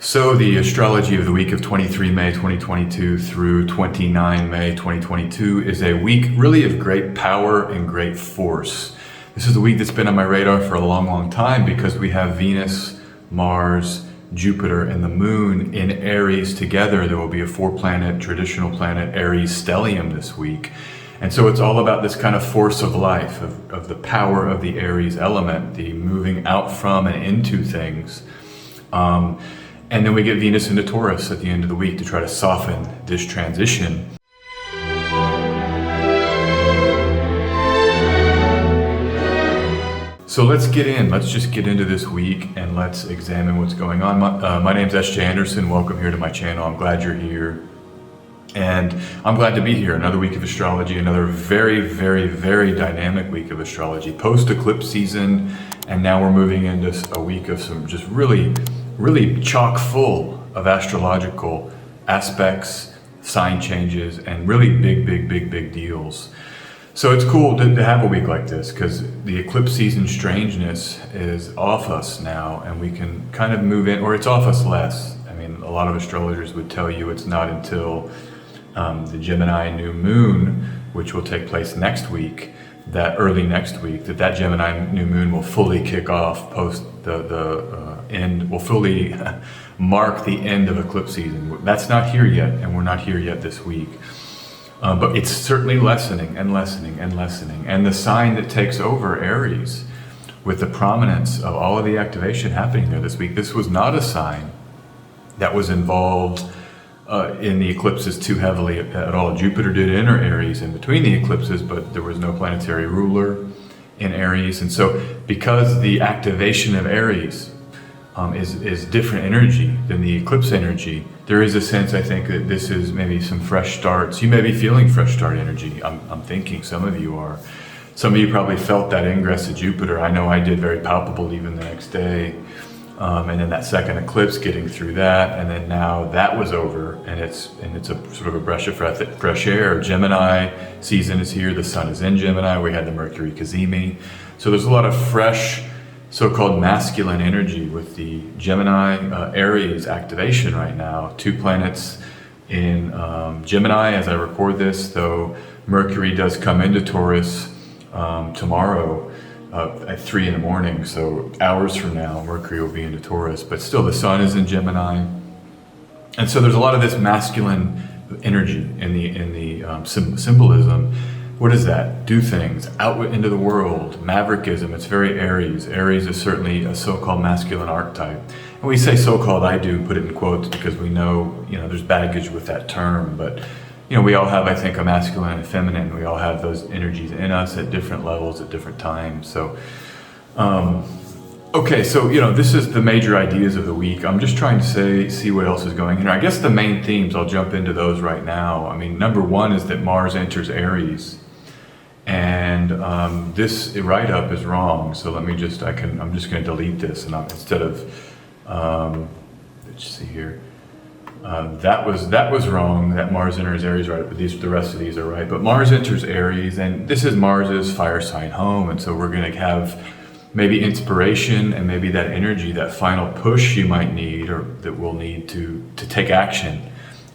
So the astrology of the week of 23 May 2022 through 29 May 2022 is a week really of great power and great force. This is a week that's been on my radar for a long time because we have Venus, Mars, Jupiter, and the Moon in Aries together. There will be a 4-planet, traditional planet, Aries stellium this week. And so it's all about this kind of force of life, of the power of the Aries element, the moving out from and into things. And then we get Venus into Taurus at the end of the week to try to soften this transition. So let's just get into this week and let's examine what's going on. My name's S.J. Anderson. Welcome here to my channel. I'm glad you're here. And I'm glad to be here. Another week of astrology, another very dynamic week of astrology. Post-eclipse season, and now we're moving into a week of some just really chock full of astrological aspects, sign changes, and really big deals. So it's cool to have a week like this because the eclipse season strangeness is off us now, and we can kind of move in, or it's off us less. I mean, a lot of astrologers would tell you it's not until the Gemini new moon, which will take place next week, that early next week, that Gemini new moon will fully kick off post the end, will fully mark the end of eclipse season. That's not here yet, and we're not here yet this week. But it's certainly lessening. And the sign that takes over, Aries, with the prominence of all of the activation happening there this week, this was not a sign that was involved in the eclipses too heavily at all. Jupiter did enter Aries in between the eclipses, but there was no planetary ruler in Aries. And so because the activation of Aries is different energy than the eclipse energy, there is a sense, I think, that this is maybe some fresh starts. You may be feeling fresh start energy. I'm thinking some of you are. Some of you probably felt that ingress of Jupiter. I know I did, very palpable even the next day. And then that second eclipse, getting through that, and then now that was over, and it's a sort of a breath of fresh air. Gemini season is here. The sun is in Gemini. We had the Mercury cazimi. So there's a lot of fresh, so-called masculine energy with the Gemini Aries activation right now. 2 planets in Gemini as I record this, though Mercury does come into Taurus tomorrow at 3 in the morning, so hours from now Mercury will be into Taurus, but still the sun is in Gemini. And so there's a lot of this masculine energy in the symbolism. What is that? Do things, out into the world, maverickism. It's very Aries. Aries is certainly a so-called masculine archetype. And we say so-called, I do put it in quotes because we know, there's baggage with that term, but we all have, I think, a masculine and a feminine. We all have those energies in us at different levels at different times. So, okay, so, this is the major ideas of the week. I'm just trying to see what else is going on here. I guess the main themes, I'll jump into those right now. I mean, number one is that Mars enters Aries. And this write-up is wrong, so I'm just going to delete this, and instead of, let's see here, that was wrong, that Mars enters Aries, right, but the rest of these are right. But Mars enters Aries, and this is Mars's fire sign home, and so we're going to have maybe inspiration and maybe that energy, that final push you might need, or that we'll need to take action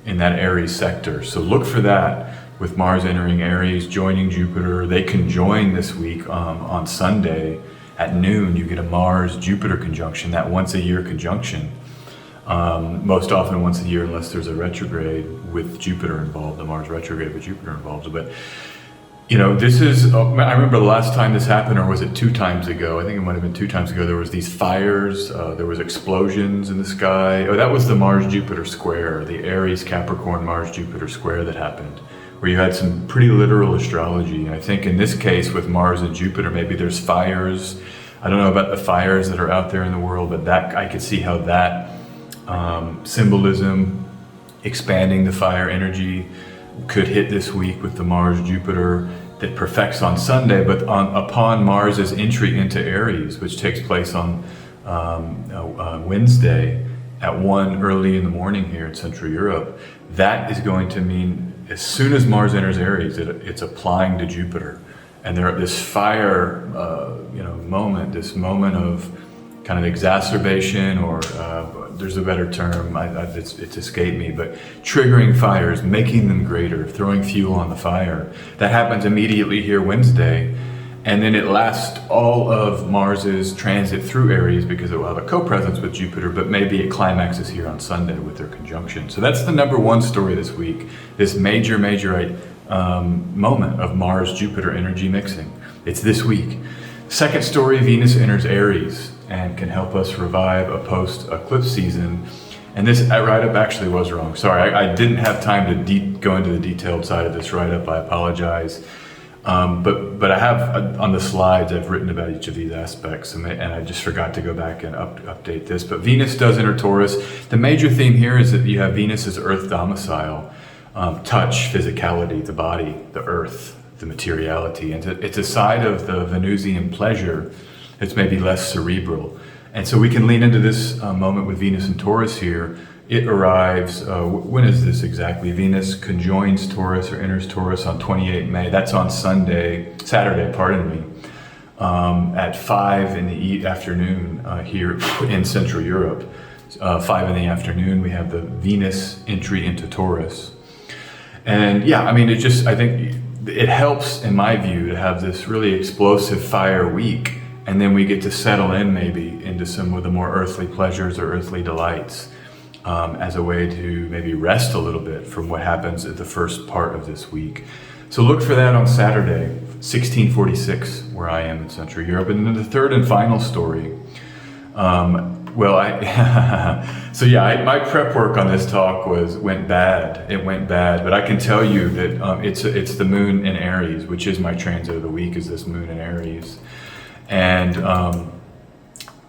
in that Aries sector. So look for that. With Mars entering Aries, joining Jupiter. They conjoin this week on Sunday at noon. You get a Mars-Jupiter conjunction, that once-a-year conjunction. Most often once a year, unless there's a retrograde with Jupiter involved, the Mars retrograde with Jupiter involved. But, this is, I remember the last time this happened, or was it 2 times ago? I think it might have been 2 times ago. There was these fires, there was explosions in the sky. Oh, that was the Mars-Jupiter square, the Aries-Capricorn Mars-Jupiter square that happened, where you had some pretty literal astrology. And I think in this case with Mars and Jupiter, maybe there's fires. I don't know about the fires that are out there in the world, but that I could see how that symbolism, expanding the fire energy, could hit this week with the Mars-Jupiter that perfects on Sunday, but upon Mars's entry into Aries, which takes place on Wednesday at 1 early in the morning here in Central Europe, that is going to mean as soon as Mars enters Aries, it's applying to Jupiter. And this fire, moment, this moment of kind of exacerbation or there's a better term, it's escaped me, but triggering fires, making them greater, throwing fuel on the fire. That happens immediately here Wednesday, and then it lasts all of Mars's transit through Aries because it will have a co-presence with Jupiter, but maybe it climaxes here on Sunday with their conjunction. So that's the number one story this week, this major moment of Mars-Jupiter energy mixing. It's this week. Second story, Venus enters Aries and can help us revive a post-eclipse season. And this write-up actually was wrong. Sorry, I didn't have time to go into the detailed side of this write-up. I apologize. But I have, on the slides, I've written about each of these aspects, and I just forgot to go back and update this. But Venus does enter Taurus. The major theme here is that you have Venus as Earth domicile, touch, physicality, the body, the earth, the materiality. And it's a side of the Venusian pleasure that's maybe less cerebral. And so we can lean into this moment with Venus and Taurus here. It arrives, when is this exactly? Venus conjoins Taurus or enters Taurus on 28 May. That's on Saturday, pardon me, at 5 in the afternoon here in Central Europe. 5 in the afternoon, we have the Venus entry into Taurus. And yeah, I mean, I think it helps, in my view, to have this really explosive fire week, and then we get to settle in maybe into some of the more earthly pleasures or earthly delights as a way to maybe rest a little bit from what happens at the first part of this week. So look for that on Saturday, 1646, where I am in Central Europe. And then the third and final story. My prep work on this talk went bad. It went bad, but I can tell you that it's the moon in Aries, which is my transit of the week, is this moon in Aries. And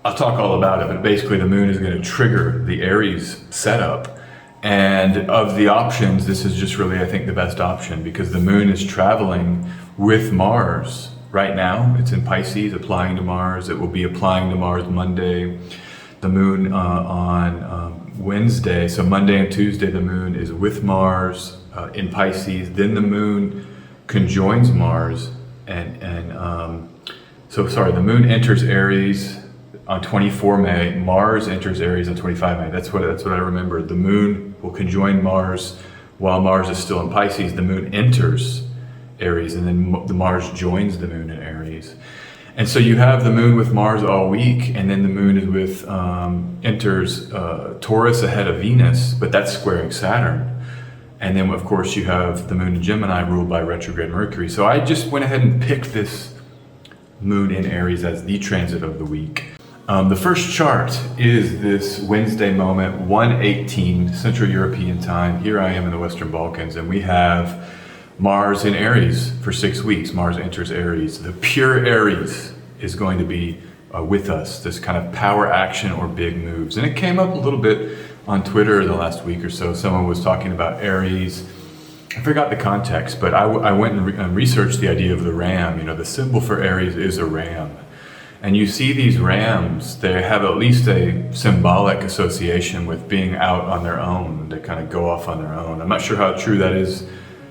I'll talk all about it, but basically the moon is going to trigger the Aries setup. And of the options, this is just really, I think, the best option, because the moon is traveling with Mars right now. It's in Pisces, applying to Mars. It will be applying to Mars Monday. The moon on Wednesday, so Monday and Tuesday, the moon is with Mars in Pisces. Then the moon conjoins Mars, the moon enters Aries on 24 May. Mars enters Aries on 25 May. That's what I remember. The moon will conjoin Mars while Mars is still in Pisces. The moon enters Aries, and then the Mars joins the moon in Aries. And so you have the moon with Mars all week, and then the moon is enters Taurus ahead of Venus, but that's squaring Saturn. And then, of course, you have the moon in Gemini ruled by retrograde Mercury. So I just went ahead and picked this moon in Aries as the transit of the week. The first chart is this Wednesday moment, 1:18 Central European time. Here I am in the Western Balkans, and we have Mars in Aries for 6 weeks. Mars enters Aries. The pure Aries is going to be with us, this kind of power action or big moves. And it came up a little bit on Twitter the last week or so. Someone was talking about Aries. I forgot the context, but I went and researched the idea of the ram. You know, the symbol for Aries is a ram. And you see these rams, they have at least a symbolic association with being out on their own. They kind of go off on their own. I'm not sure how true that is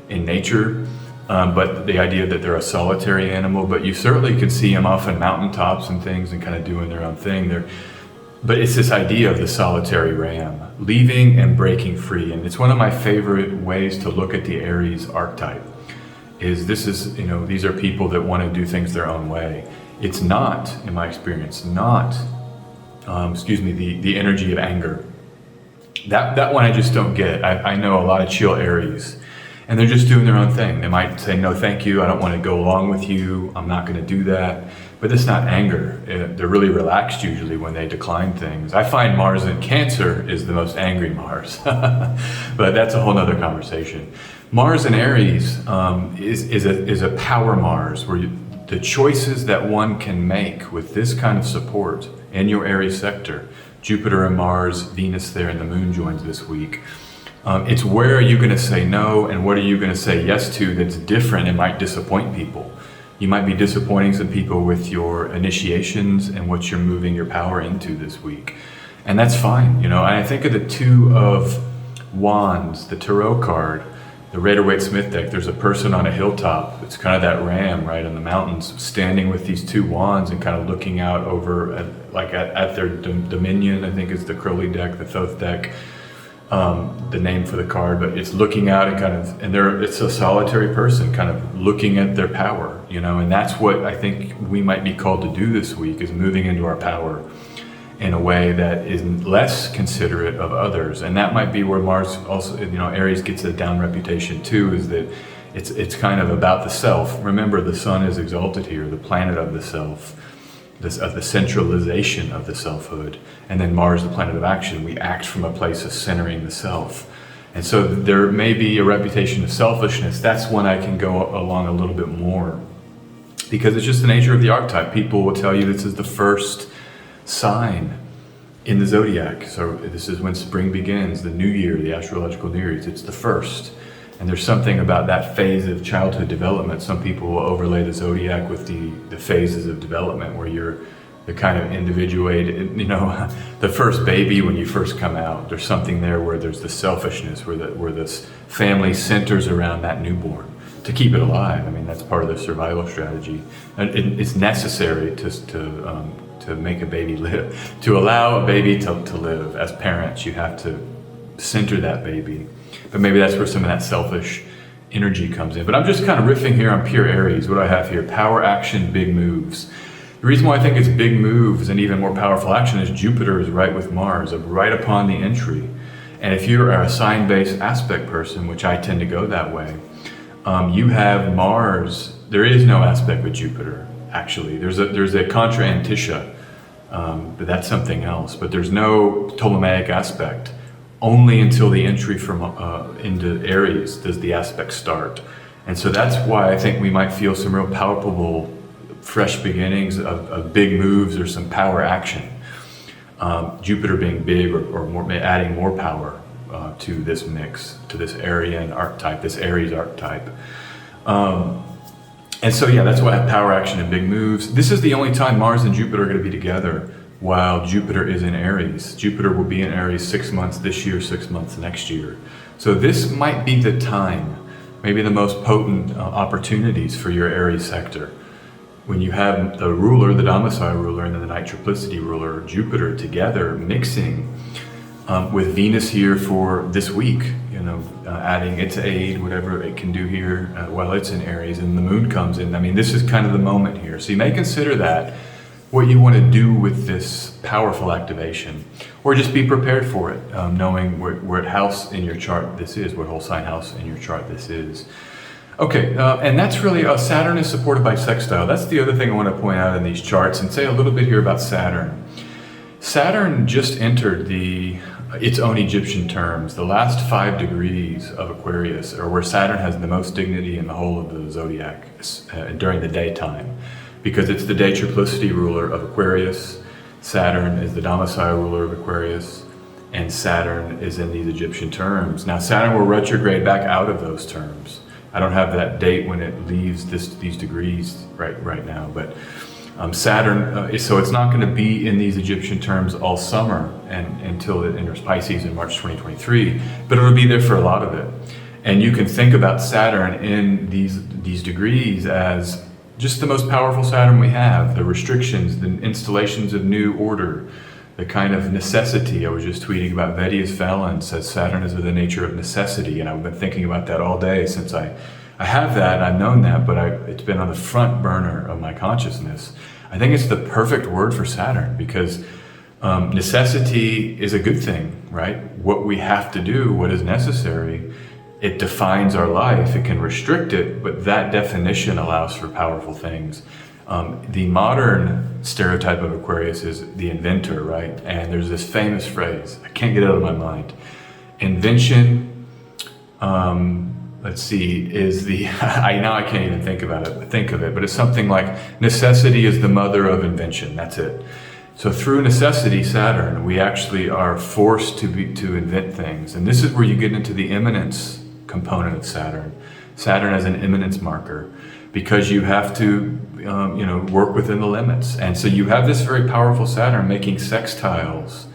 in nature, but the idea that they're a solitary animal, but you certainly could see them off on mountaintops and things and kind of doing their own thing. But it's this idea of the solitary ram, leaving and breaking free. And it's one of my favorite ways to look at the Aries archetype, these are people that want to do things their own way. It's not, in my experience, the energy of anger. That one I just don't get. I know a lot of chill Aries, and they're just doing their own thing. They might say, no, thank you, I don't want to go along with you, I'm not going to do that. But it's not anger. They're really relaxed usually when they decline things. I find Mars in Cancer is the most angry Mars, but that's a whole nother conversation. Mars in Aries is a power Mars, where the choices that one can make with this kind of support in your Aries sector, Jupiter and Mars, Venus there, and the moon joins this week. It's where are you going to say no, and what are you going to say yes to that's different and might disappoint people. You might be disappointing some people with your initiations and what you're moving your power into this week. And that's fine, And I think of the Two of Wands, the Tarot card, the Rider-Waite-Smith deck, there's a person on a hilltop. It's kind of that ram, right, in the mountains, standing with these two wands and kind of looking out over at their dominion, I think is the Crowley deck, the Thoth deck, the name for the card, but it's looking out and it's a solitary person kind of looking at their power, and that's what I think we might be called to do this week, is moving into our power in a way that is less considerate of others. And that might be where Mars also, Aries gets a down reputation too, is that it's kind of about the self. Remember, the sun is exalted here, the planet of the self, of the centralization of the selfhood. And then Mars, the planet of action, we act from a place of centering the self. And so there may be a reputation of selfishness. That's when I can go along a little bit more, because it's just the nature of the archetype. People will tell you this is the first sign in the zodiac. So this is when spring begins, the new year, the astrological New Year's. It's the first. And there's something about that phase of childhood development. Some people will overlay the zodiac with the phases of development where you're the kind of individuated, the first baby when you first come out. There's something there where there's the selfishness, where this family centers around that newborn to keep it alive. I mean, that's part of the survival strategy. And it's necessary to make a baby live. To allow a baby to live, as parents, you have to center that baby. But maybe that's where some of that selfish energy comes in. But I'm just kind of riffing here on pure Aries. What do I have here? Power, action, big moves. The reason why I think it's big moves and even more powerful action is Jupiter is right with Mars, right upon the entry. And if you're a sign-based aspect person, which I tend to go that way, you have Mars. There is no aspect with Jupiter, actually. There's a contra antitia, but that's something else. But there's no Ptolemaic aspect. Only until the entry from into Aries does the aspect start. And so that's why I think we might feel some real palpable, fresh beginnings of big moves or some power action. Jupiter being big or more, adding more power to this mix, to this Arian archetype, this Aries archetype. And so, yeah, that's why I have power action and big moves. This is the only time Mars and Jupiter are going to be together while Jupiter is in Aries. Jupiter will be in Aries 6 months this year, 6 months next year. So this might be the time, maybe the most potent opportunities for your Aries sector. When you have the ruler, the domicile ruler, and then the night triplicity ruler, Jupiter together mixing with Venus here for this week, adding its aid, whatever it can do here while it's in Aries, and the moon comes in. I mean, this is kind of the moment here. So you may consider that what you want to do with this powerful activation, or just be prepared for it, knowing what house in your chart this is, what whole sign house in your chart this is. Okay, and that's really, Saturn is supported by sextile. That's the other thing I want to point out in these charts and say a little bit here about Saturn. Saturn just entered its own Egyptian terms. The last 5 degrees of Aquarius are where Saturn has the most dignity in the whole of the zodiac during the daytime, because it's the day triplicity ruler of Aquarius. Saturn is the domicile ruler of Aquarius, and Saturn is in these Egyptian terms. Now, Saturn will retrograde back out of those terms. I don't have that date when it leaves these degrees right now, but Saturn, so it's not going to be in these Egyptian terms all summer and until it enters Pisces in March 2023, but it'll be there for a lot of it. And you can think about Saturn in these degrees as just the most powerful Saturn we have. The restrictions, the installations of new order, the kind of necessity. I was just tweeting about Vedius Fallon says Saturn is of the nature of necessity, and I've been thinking about that all day since I have that, I've known that, but it's been on the front burner of my consciousness. I think it's the perfect word for Saturn, because necessity is a good thing, right? What we have to do, what is necessary, it defines our life. It can restrict it, but that definition allows for powerful things. The modern stereotype of Aquarius is the inventor, right? And there's this famous phrase, I can't get it out of my mind. Invention, let's see, is I can't even think of it, but it's something like necessity is the mother of invention. That's it. So through necessity, Saturn, we actually are forced to invent things. And this is where you get into the immanence component of Saturn. Saturn as an immanence marker, because you have to work within the limits. And so you have this very powerful Saturn making sextiles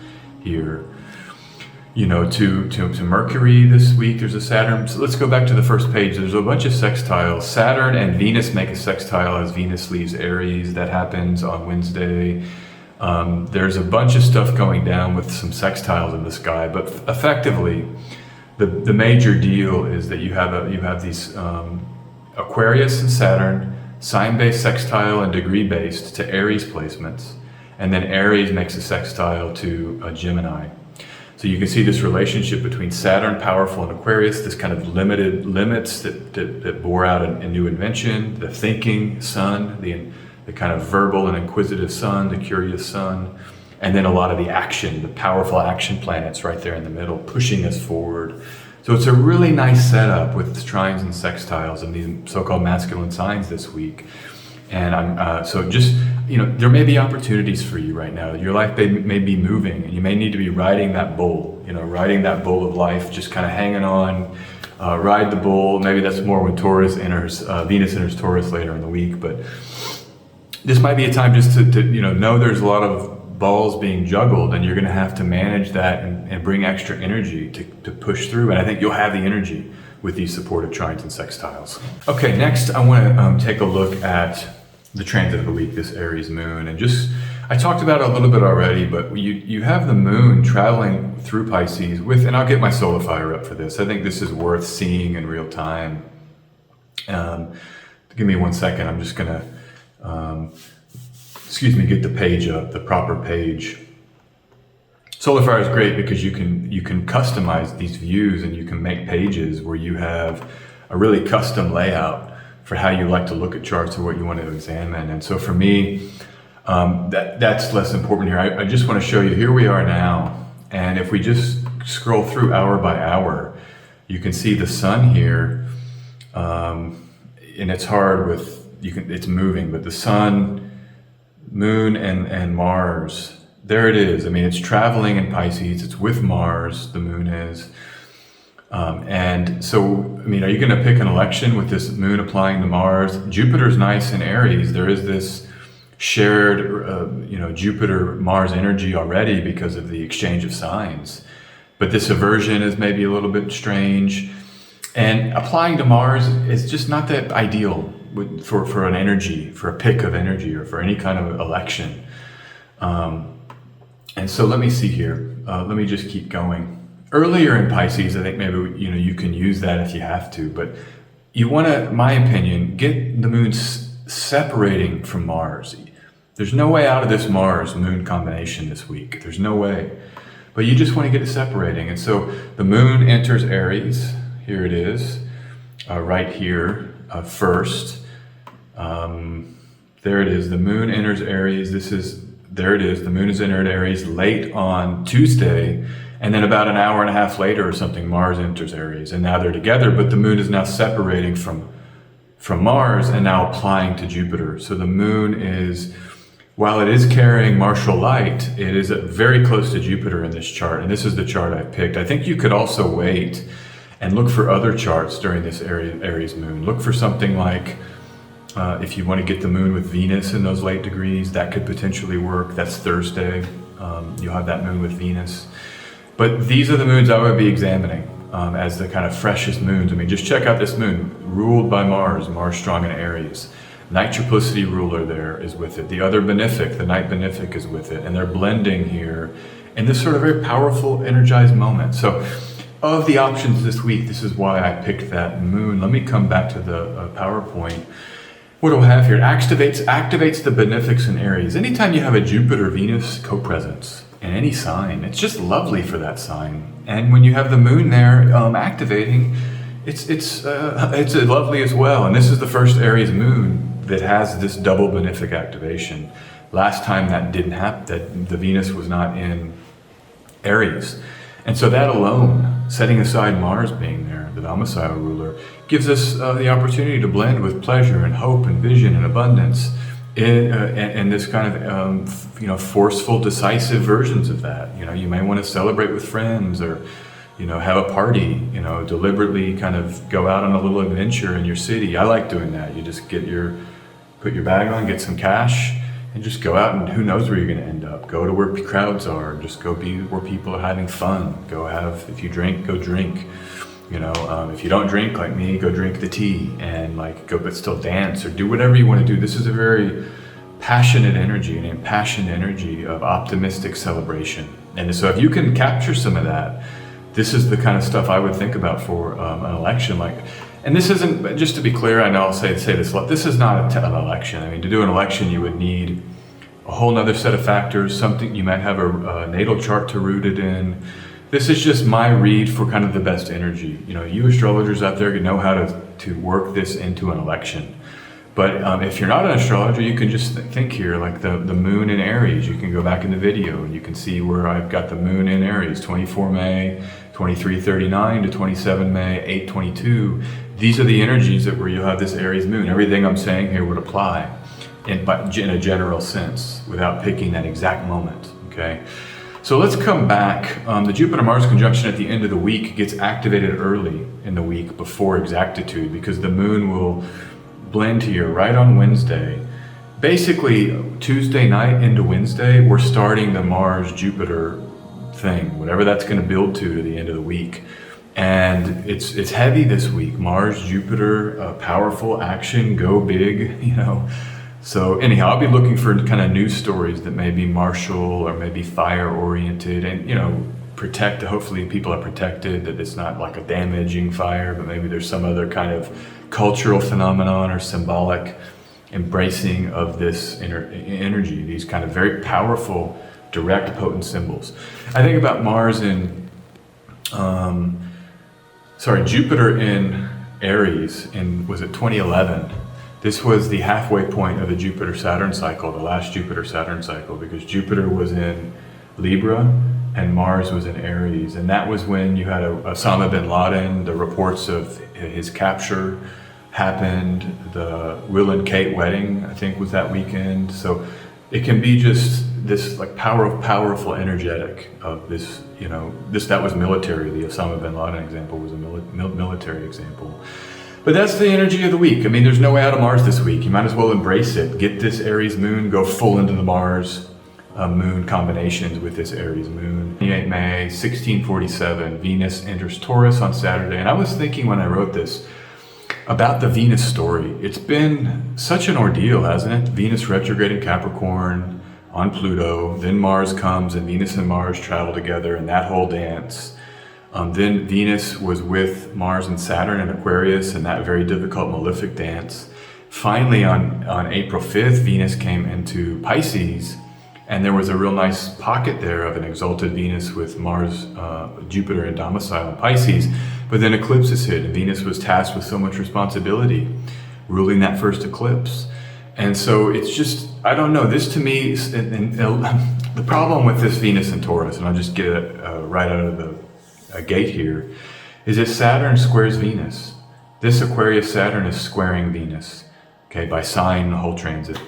here. to Mercury this week. There's a Saturn. So let's go back to the first page. There's a bunch of sextiles. Saturn and Venus make a sextile as Venus leaves Aries. That happens on Wednesday. There's a bunch of stuff going down with some sextiles in the sky, but effectively, the major deal is that you have these Aquarius and Saturn, sign-based sextile and degree-based to Aries placements, and then Aries makes a sextile to Gemini. So you can see this relationship between Saturn, powerful, and Aquarius, this kind of limited limits that bore out a new invention, the thinking sun, the kind of verbal and inquisitive sun, the curious sun, and then a lot of the action, the powerful action planets right there in the middle, pushing us forward. So it's a really nice setup with trines and sextiles and these so-called masculine signs this week. And so just, there may be opportunities for you right now. Your life may be moving, and you may need to be riding that bull, riding that bull of life, just kind of hanging on, ride the bull. Maybe that's more when Venus enters Taurus later in the week, but this might be a time just to know there's a lot of balls being juggled, and you're going to have to manage that and bring extra energy to push through. And I think you'll have the energy with these supportive trines and sextiles. Okay, next I want to take a look at the transit of the week, this Aries moon. And I talked about it a little bit already, but you have the moon traveling through Pisces and I'll get my solar fire up for this. I think this is worth seeing in real time. Give me 1 second. I'm just gonna, get the page up, the proper page. Solar fire is great because you can customize these views, and you can make pages where you have a really custom layout for how you like to look at charts or what you want to examine. And so for me, that's less important here. I just want to show you, here we are now. And if we just scroll through hour by hour, you can see the sun here. And it's hard it's moving, but the sun, moon, and Mars, there it is. I mean, it's traveling in Pisces. It's with Mars, the moon is. And so, are you going to pick an election with this moon applying to Mars? Jupiter's nice in Aries. There is this shared, Jupiter-Mars energy already because of the exchange of signs. But this aversion is maybe a little bit strange. And applying to Mars is just not that ideal for an energy, for a pick of energy, or for any kind of election. And so let me see here. Let me just keep going. Earlier in Pisces, I think maybe you can use that if you have to, but you want to, my opinion, get the moon separating from Mars. There's no way out of this Mars-Moon combination this week. There's no way. But you just want to get it separating. And so the moon enters Aries. Here it is, right here first. There it is. The moon enters Aries. There it is. The moon is entered Aries late on Tuesday. And then about an hour and a half later or something, Mars enters Aries. And now they're together, but the moon is now separating from Mars and now applying to Jupiter. So the moon is, while it is carrying martial light, it is very close to Jupiter in this chart. And this is the chart I picked. I think you could also wait and look for other charts during this Aries moon. Look for something like, if you want to get the moon with Venus in those late degrees, that could potentially work. That's Thursday. You'll have that moon with Venus. But these are the moons I would be examining as the kind of freshest moons. Just check out this moon, ruled by Mars strong in Aries. Night triplicity ruler there is with it. The other benefic, the night benefic, is with it. And they're blending here in this sort of very powerful, energized moment. So of the options this week, this is why I picked that moon. Let me come back to the PowerPoint. What do I have here? It activates the benefics in Aries. Anytime you have a Jupiter-Venus co-presence in any sign, it's just lovely for that sign. And when you have the moon there activating, it's lovely as well. And this is the first Aries moon that has this double benefic activation. Last time that didn't happen, that the Venus was not in Aries. And so that alone, setting aside Mars being there, the domicile ruler, gives us the opportunity to blend with pleasure and hope and vision and abundance in this kind of forceful, decisive versions of that. You may want to celebrate with friends, or have a party, deliberately kind of go out on a little adventure in your city. I like doing that. You just put your bag on, get some cash, and just go out, and who knows where you're going to end up. Go to where crowds are. Just go be where people are having fun. Go have, if you drink, go drink. If you don't drink like me, go drink the tea, and like go, but still dance or do whatever you want to do. This is a very passionate energy, an impassioned energy of optimistic celebration. And so if you can capture some of that, this is the kind of stuff I would think about for an election. And this isn't, just to be clear, I know I'll say this, this is not an election. I mean, to do an election, you would need a whole nother set of factors, something you might have a natal chart to root it in. This is just my read for kind of the best energy. You astrologers out there know how to work this into an election. But if you're not an astrologer, you can just think here, like the moon in Aries. You can go back in the video and you can see where I've got the moon in Aries, 24 May, 23:39 to 27 May, 8:22. These are the energies where you'll have this Aries moon. Everything I'm saying here would apply in a general sense without picking that exact moment, okay? So let's come back. The Jupiter-Mars conjunction at the end of the week gets activated early in the week before exactitude, because the moon will blend here right on Wednesday. Basically, Tuesday night into Wednesday, we're starting the Mars-Jupiter thing, whatever that's going to build to the end of the week. And it's heavy this week. Mars, Jupiter, powerful action, go big, So anyhow, I'll be looking for kind of news stories that may be martial or maybe fire oriented, and hopefully people are protected, that it's not like a damaging fire, but maybe there's some other kind of cultural phenomenon or symbolic embracing of this energy, these kind of very powerful, direct, potent symbols. I think about Mars Jupiter in Aries was it 2011? This was the halfway point of the Jupiter-Saturn cycle, the last Jupiter-Saturn cycle, because Jupiter was in Libra and Mars was in Aries. And that was when you had Osama bin Laden, the reports of his capture happened, the Will and Kate wedding, I think, was that weekend. So it can be just this like powerful energetic of this, that was military. The Osama bin Laden example was a military example. But that's the energy of the week. I mean, there's no way out of Mars this week. You might as well embrace it. Get this Aries moon, go full into the Mars moon combinations with this Aries moon. 28 May, 1647, Venus enters Taurus on Saturday. And I was thinking when I wrote this about the Venus story. It's been such an ordeal, hasn't it? Venus retrograde in Capricorn on Pluto. Then Mars comes and Venus and Mars travel together and that whole dance. Then Venus was with Mars and Saturn in Aquarius and that very difficult malefic dance. Finally, on April 5th, Venus came into Pisces, and there was a real nice pocket there of an exalted Venus with Mars, Jupiter in domicile in Pisces. But then eclipses hit, and Venus was tasked with so much responsibility, ruling that first eclipse. And so it's just, I don't know, this to me, the problem with this Venus in Taurus, and I'll just get it right out of the gate here, is that Saturn squares Venus. This Aquarius Saturn is squaring Venus, okay, by sign the whole transit.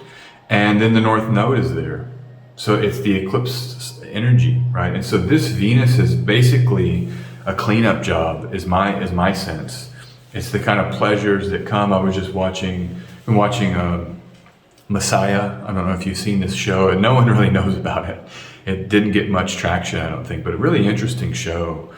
And then the North Node is there. So it's the eclipse energy, right? And so this Venus is basically a cleanup job, is my sense. It's the kind of pleasures that come. I was just watching Messiah. I don't know if you've seen this show, and no one really knows about it. It didn't get much traction, I don't think, but a really interesting show.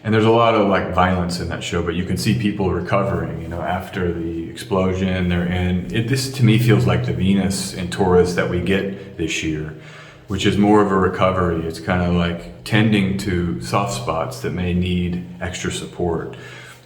And there's a lot of like violence in that show, but you can see people recovering, after the explosion they're in. This to me feels like the Venus in Taurus that we get this year, which is more of a recovery. It's kind of like tending to soft spots that may need extra support.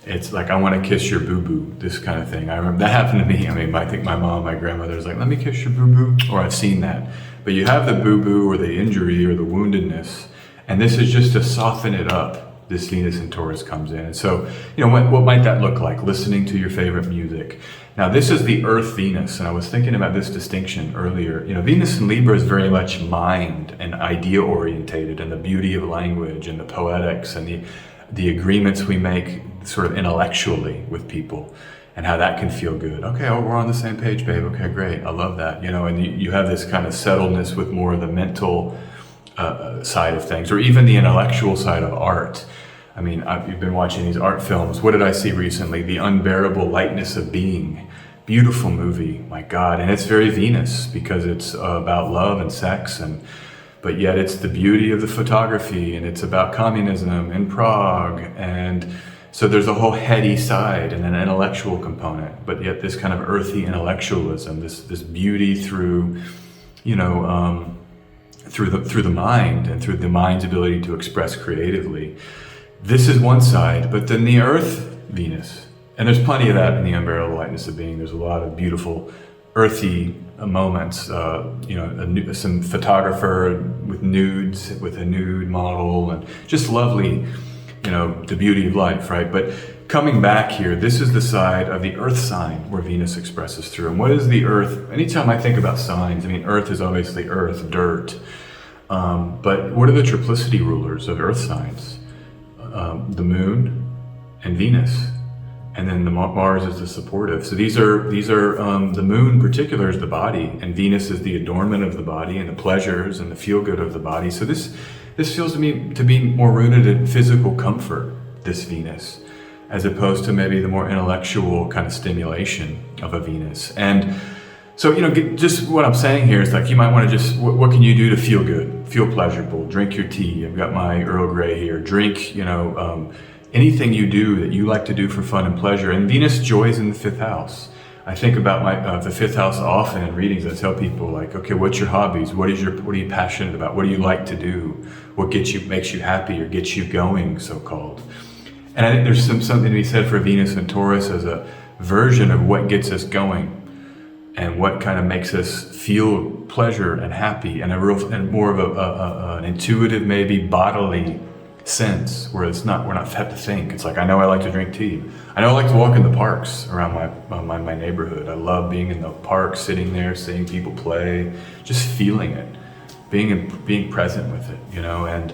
It's like, I want to kiss your boo-boo, this kind of thing. I remember that happened to me. I mean, I think my mom, my grandmother's like, let me kiss your boo-boo, or I've seen that. But you have the boo-boo or the injury or the woundedness, and this is just to soften it up. This Venus in Taurus comes in. And so, what might that look like? Listening to your favorite music. Now, this is the Earth Venus, and I was thinking about this distinction earlier. Venus in Libra is very much mind and idea orientated, and the beauty of language and the poetics and the agreements we make sort of intellectually with people, and how that can feel good. Okay, we're on the same page, babe. Okay, great. I love that. And you have this kind of settledness with more of the mental side of things, or even the intellectual side of art. I mean, you've been watching these art films. What did I see recently? The Unbearable Lightness of Being. beautiful movie, my God. And it's very Venus because it's about love and sex, but yet it's the beauty of the photography, and it's about communism in Prague. And so there's a whole heady side and an intellectual component, but yet this kind of earthy intellectualism, this beauty through, through the mind and through the mind's ability to express creatively. This is one side, but then the Earth, Venus, and there's plenty of that in the unbearable lightness of being. There's a lot of beautiful, earthy moments. Some photographer with nudes, with a nude model, and just lovely, the beauty of life, right? But coming back here, this is the side of the Earth sign where Venus expresses through. And what is the Earth? Anytime I think about signs, Earth is obviously earth, dirt. But what are the triplicity rulers of Earth signs? The Moon and Venus. And then the Mars is the supportive. So these are the Moon in particular is the body, and Venus is the adornment of the body and the pleasures and the feel good of the body. So this feels to me to be more rooted in physical comfort, this Venus, as opposed to maybe the more intellectual kind of stimulation of a Venus. And so, just what I'm saying here is like, you might want to just, what can you do to feel good, feel pleasurable? Drink your tea. I've got my Earl Grey here. Drink, anything you do that you like to do for fun and pleasure. And Venus joys in the 5th house. I think about the 5th house often in readings. I tell people like, okay, what's your hobbies? What are you passionate about? What do you like to do? What makes you happy or gets you going, so-called? And I think there's something to be said for Venus and Taurus as a version of what gets us going and what kind of makes us feel pleasure and happy, and more of an intuitive, maybe bodily sense, where we're not have to think. It's like, I know I like to drink tea. I know I like to walk in the parks around my neighborhood. I love being in the park, sitting there, seeing people play, just feeling it, being present with it, and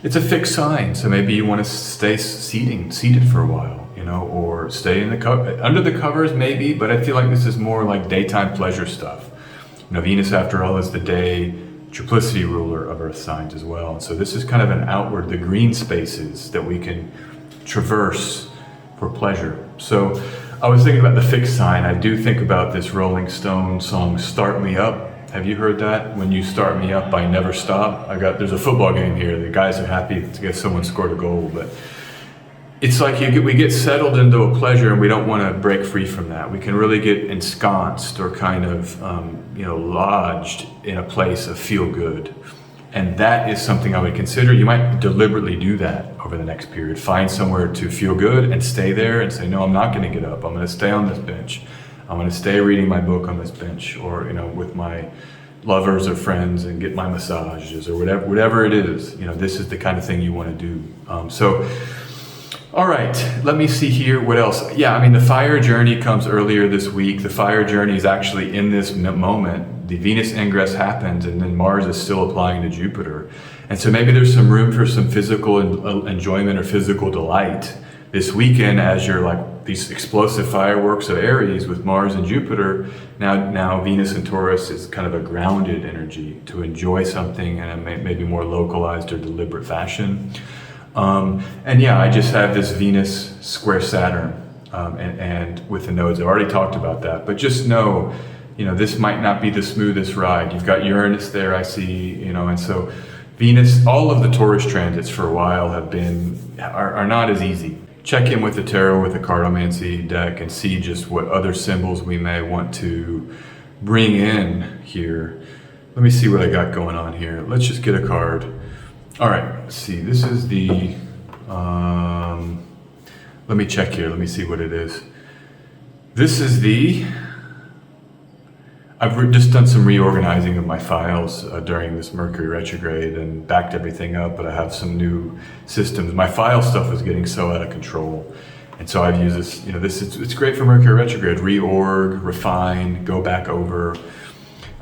it's a fixed sign. So maybe you want to stay seated for a while, or stay in under the covers maybe, but I feel like this is more like daytime pleasure stuff. Venus, after all, is the day triplicity ruler of Earth signs as well. And so this is kind of an outward, the green spaces that we can traverse for pleasure. So I was thinking about the fixed sign. I do think about this Rolling Stone song, Start Me Up. Have you heard that? When you start me up, I never stop. There's a football game here. The guys are happy to get someone scored a goal, but it's like we get settled into a pleasure and we don't want to break free from that. We can really get ensconced or kind of, lodged in a place of feel good. And that is something I would consider. You might deliberately do that over the next period. Find somewhere to feel good and stay there and say, no, I'm not going to get up. I'm going to stay on this bench. I'm going to stay reading my book on this bench, or, with my lovers or friends, and get my massages or whatever it is. This is the kind of thing you want to do. All right, let me see here. What else? Yeah, the fire journey comes earlier this week. The fire journey is actually in this moment. The Venus ingress happens, and then Mars is still applying to Jupiter. And so maybe there's some room for some physical enjoyment or physical delight this weekend as you're like these explosive fireworks of Aries with Mars and Jupiter. Now Venus and Taurus is kind of a grounded energy to enjoy something in a maybe more localized or deliberate fashion. I just have this Venus square Saturn, and with the nodes. I've already talked about that, but just know, this might not be the smoothest ride. You've got Uranus there, I see, and so Venus, all of the Taurus transits for a while are not as easy. Check in with the tarot, with the cartomancy deck, and see just what other symbols we may want to bring in here. Let me see what I got going on here. Let's just get a card. All right, let's see. This is the, let me check here. Let me see what it is. This is I've just done some reorganizing of my files during this Mercury retrograde and backed everything up, but I have some new systems. My file stuff was getting so out of control. And so I've used this, it's great for Mercury retrograde, reorg, refine, go back over.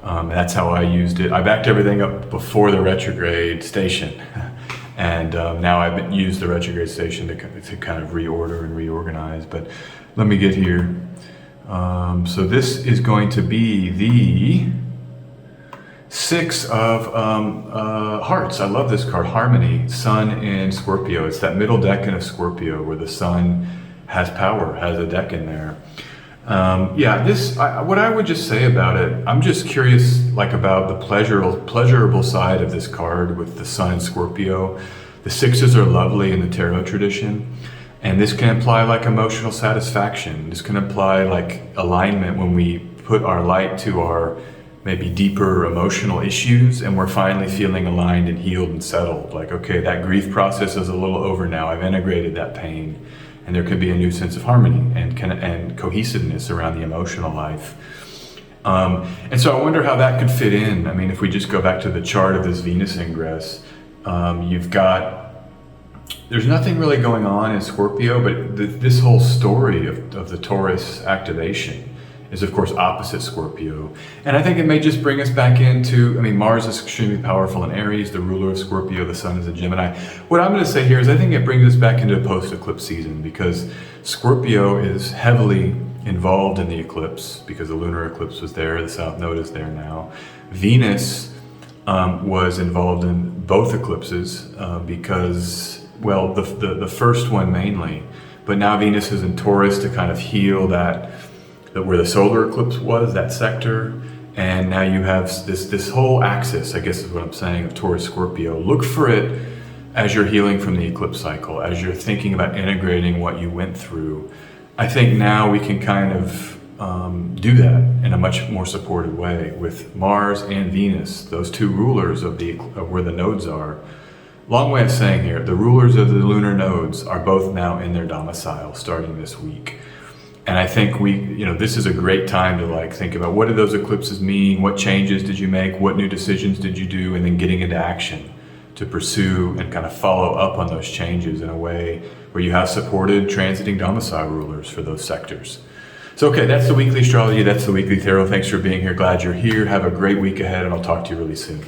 That's how I used it. I backed everything up before the retrograde station. And now I've used the retrograde station to kind of reorder and reorganize. But let me get here. So this is going to be the 6 of Hearts. I love this card, Harmony, Sun in Scorpio. It's that middle decan of Scorpio where the Sun has power, has a decan there. What I would just say about it, I'm just curious, like about the pleasurable side of this card with the Sun in Scorpio. The sixes are lovely in the tarot tradition, and this can imply like emotional satisfaction. This can imply like alignment when we put our light to our maybe deeper emotional issues, and we're finally feeling aligned and healed and settled. Like, okay, that grief process is a little over now. I've integrated that pain. And there could be a new sense of harmony and cohesiveness around the emotional life. And so I wonder how that could fit in. I mean, if we just go back to the chart of this Venus ingress, there's nothing really going on in Scorpio, but this whole story of the Taurus activation is of course opposite Scorpio. And I think it may just bring us back into, I mean, Mars is extremely powerful in Aries, the ruler of Scorpio, the Sun is in Gemini. What I'm going to say here is I think it brings us back into a post-eclipse season, because Scorpio is heavily involved in the eclipse because the lunar eclipse was there, the South Node is there now. Venus was involved in both eclipses because, well, the first one mainly, but now Venus is in Taurus to kind of heal that where the solar eclipse was, that sector, and now you have this whole axis, I guess is what I'm saying, of Taurus Scorpio. Look for it as you're healing from the eclipse cycle, as you're thinking about integrating what you went through. I think now we can kind of do that in a much more supportive way with Mars and Venus, those two rulers of where the nodes are. Long way of saying here, the rulers of the lunar nodes are both now in their domicile starting this week. And I think this is a great time to like think about, what do those eclipses mean? What changes did you make? What new decisions did you do? And then getting into action to pursue and kind of follow up on those changes in a way where you have supported transiting domicile rulers for those sectors. So, okay, that's the weekly astrology. That's the weekly tarot. Thanks for being here. Glad you're here. Have a great week ahead, and I'll talk to you really soon.